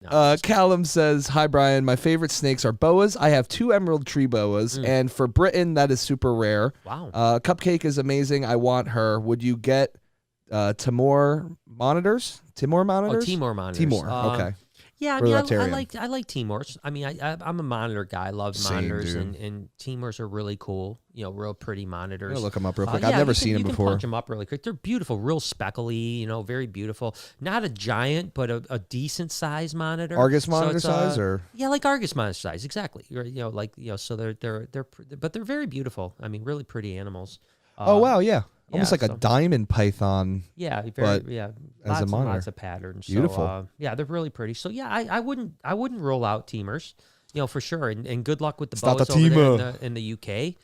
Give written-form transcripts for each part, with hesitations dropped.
No, Callum says, "Hi Brian, my favorite snakes are boas. I have 2 emerald tree boas, and for Britain that is super rare. wow. Cupcake is amazing. I want her. Would you get Timor monitors? Timor monitors? Timor monitors. Timor. Okay. Yeah, I For mean, the I like Timors. I mean, I'm a monitor guy. I love Same, monitors, dude. and Timors are really cool. Real pretty monitors. I'm gonna look them up real quick. Yeah, I've never you can- seen them you can before. punch them up really quick. They're beautiful, real speckly. Very beautiful. Not a giant, but a decent size monitor. Argus So monitor it's, size, or yeah, like Argus monitor size, exactly. So but they're very beautiful. I mean, really pretty animals. oh wow, yeah, almost yeah, like a so- diamond python. Yeah, but yeah, as a lots and monitor. lots of patterns. Beautiful. So, yeah, they're really pretty. So yeah, I wouldn't rule out Teamers, for sure. And good luck with the It's not boas the over there Teamer. in the UK.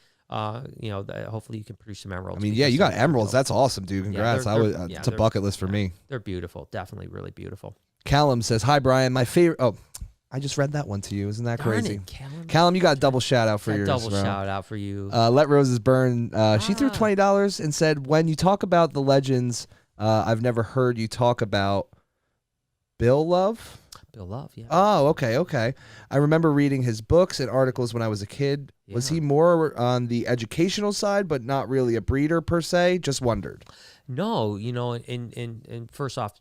Hopefully you can produce some emeralds. I mean, yeah, you got emeralds. That's awesome, dude. Congrats. they're- It's a bucket list for me. They're beautiful, definitely really beautiful. Callum says, "Hi Brian, my favorite." Oh, I just read that one to you. Isn't that Darn crazy? it, Callum. Callum, you got a double shout out for That yours. double bro. shout out for you. Let Roses Burn. She threw $20 and said, "When you talk about the legends, I've never heard you talk about Bill Love." Bill Love, yeah. Oh, okay. I remember reading his books and articles when I was a kid. Was Yeah. he more on the educational side, but not really a breeder per se? Just wondered. No, and first off,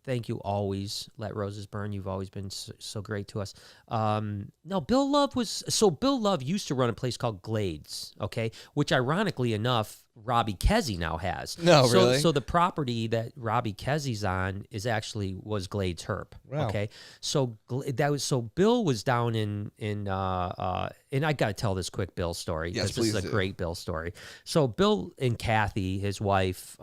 thank you always. Let Roses Burn. You've always been so great to us. No, Bill Love used to run a place called Glades, okay, which ironically enough, Robbie Kesey now has. No, really? So the property that Robbie Kesey's on was Glades Herp. Wow. Okay, so Bill was down in and I got to tell this quick Bill story Yes, because this is please a do. great Bill story. So Bill and Kathy, his wife,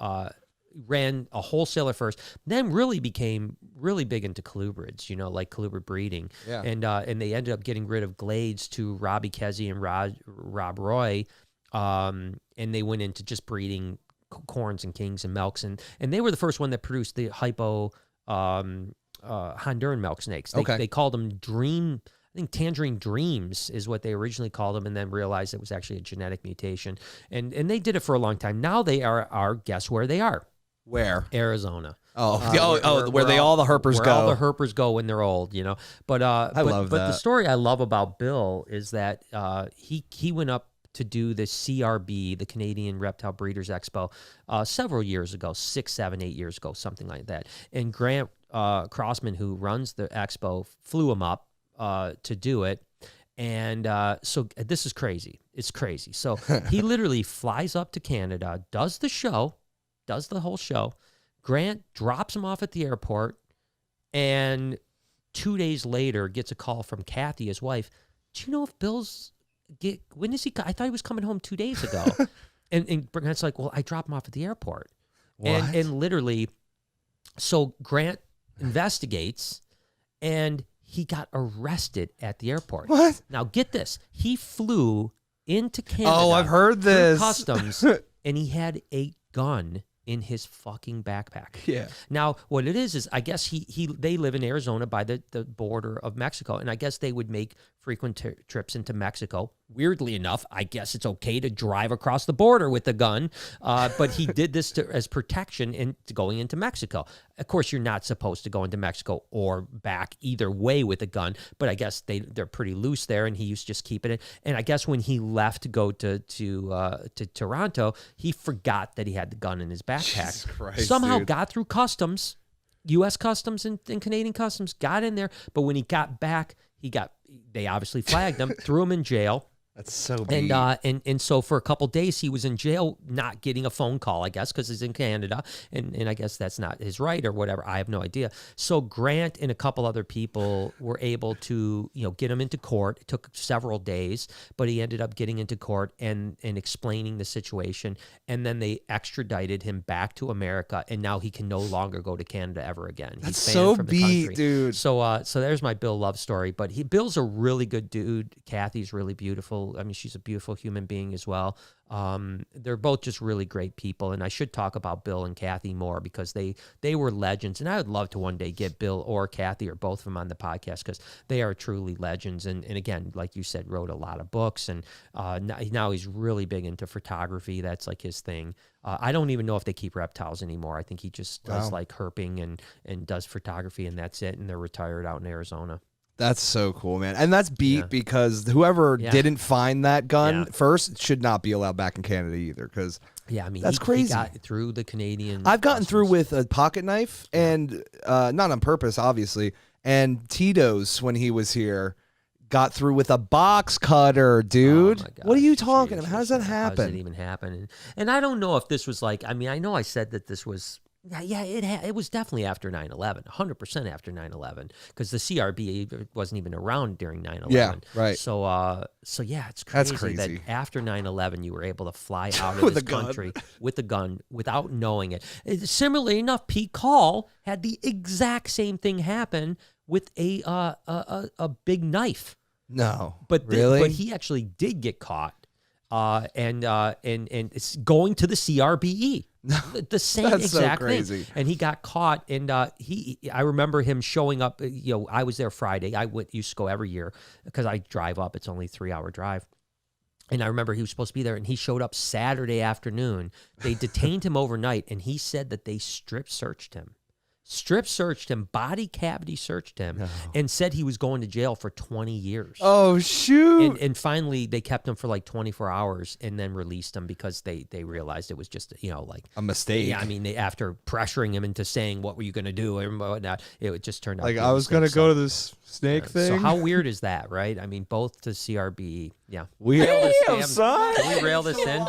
ran a wholesaler first, then really became really big into colubrids, like colubrid breeding. Yeah. And they ended up getting rid of Glades to Robbie Kesey and Rob Roy, and they went into just breeding corns and kings and milks, and they were the first one that produced the hypo Honduran milk snakes. They called them Dream. I think Tangerine Dreams is what they originally called them, and then realized it was actually a genetic mutation. And they did it for a long time. Now they are guess where they are? Where? Arizona. Where all the herpers go. Where all the herpers go when they're old, But I love But that. the story I love about Bill is that he went up to do the CRB, the Canadian Reptile Breeders Expo, several years ago, 6, 7, 8 years ago, something like that. And Grant Crossman, who runs the expo, flew him up to do it. And so this is crazy. It's crazy. So he literally flies up to Canada, does the whole show. Grant drops him off at the airport, and 2 days later gets a call from Kathy, his wife. Do you know if when is he? I thought he was coming home 2 days ago. and Grant's like, well, I dropped him off at the airport. What? And literally, so Grant investigates, and he got arrested at the airport. What? Now get this. He flew into Canada. Oh, I've heard through this. customs, and he had a gun in his fucking backpack. Yeah. Now, what it is I guess they live in Arizona by the border of Mexico, and I guess they would make frequent trips into Mexico. Weirdly enough, I guess it's okay to drive across the border with a gun, but he did this as protection into going into Mexico. Of course, you're not supposed to go into Mexico or back either way with a gun, but I guess they're pretty loose there, and he used to just keeping it. And I guess when he left to go to Toronto, he forgot that he had the gun in his backpack. Jesus Christ, Somehow dude. got through customs, U.S. Customs and Canadian Customs, got in there, but when he got back, they obviously flagged him, threw him in jail. That's so And mean. and so for a couple days he was in jail, not getting a phone call, I guess, because he's in Canada, and I guess that's not his right or whatever. I have no idea. So Grant and a couple other people were able to get him into court. It took several days, but he ended up getting into court and explaining the situation, and then they extradited him back to America, and now he can no longer go to Canada ever again. That's He's so banned from the beat, country. dude. So there's my Bill Love story. But Bill's a really good dude. Kathy's really beautiful. beautiful. I mean, she's a beautiful human being as well. They're both just really great people, and I should talk about Bill and Kathy more because they were legends, and I would love to one day get Bill or Kathy or both of them on the podcast because they are truly legends. And again, like you said, wrote a lot of books, and now he's really big into photography. That's like his thing. I don't even know if they keep reptiles anymore. I think he just does like herping and does photography, and that's it. And they're retired out in Arizona. That's so cool, man. And that's beat because whoever didn't find that gun first should not be allowed back in Canada either. Because I mean, that's crazy. He got through the Canadian. I've gotten through with a pocket knife, and not on purpose, obviously. And Tito's, when he was here, got through with a box cutter, dude. Oh my gosh, what are you talking about? How does that happen? How does it even happen? And I don't know if this was like, I mean, I know I said that this was, it was definitely after 9/11, 100% after 9/11, because the CRB wasn't even around during 9/11. Yeah, right. So yeah, it's crazy, That's crazy that after 9/11 you were able to fly out of this country with a gun without knowing it. Similarly enough, Pete Call had the exact same thing happen with a big knife. No, but really? But he actually did get caught, and it's going to the CRBE. The same exact thing. And he got caught, and I remember him showing up. I was there Friday. Used to go every year because I drive up. It's only a 3-hour drive. And I remember he was supposed to be there, and he showed up Saturday afternoon. They detained him overnight, and he said that they strip searched him, body cavity searched him, and said he was going to jail for 20 years. Oh, shoot. And finally, they kept him for like 24 hours and then released him because they realized it was just, like a mistake. Yeah, I mean, after pressuring him into saying, what were you going to do and whatnot, it just turned out. Like, I was going to go to this snake thing. So how weird is that, right? I mean, both to CRB. Yeah. Damn, son. Can we rail this in?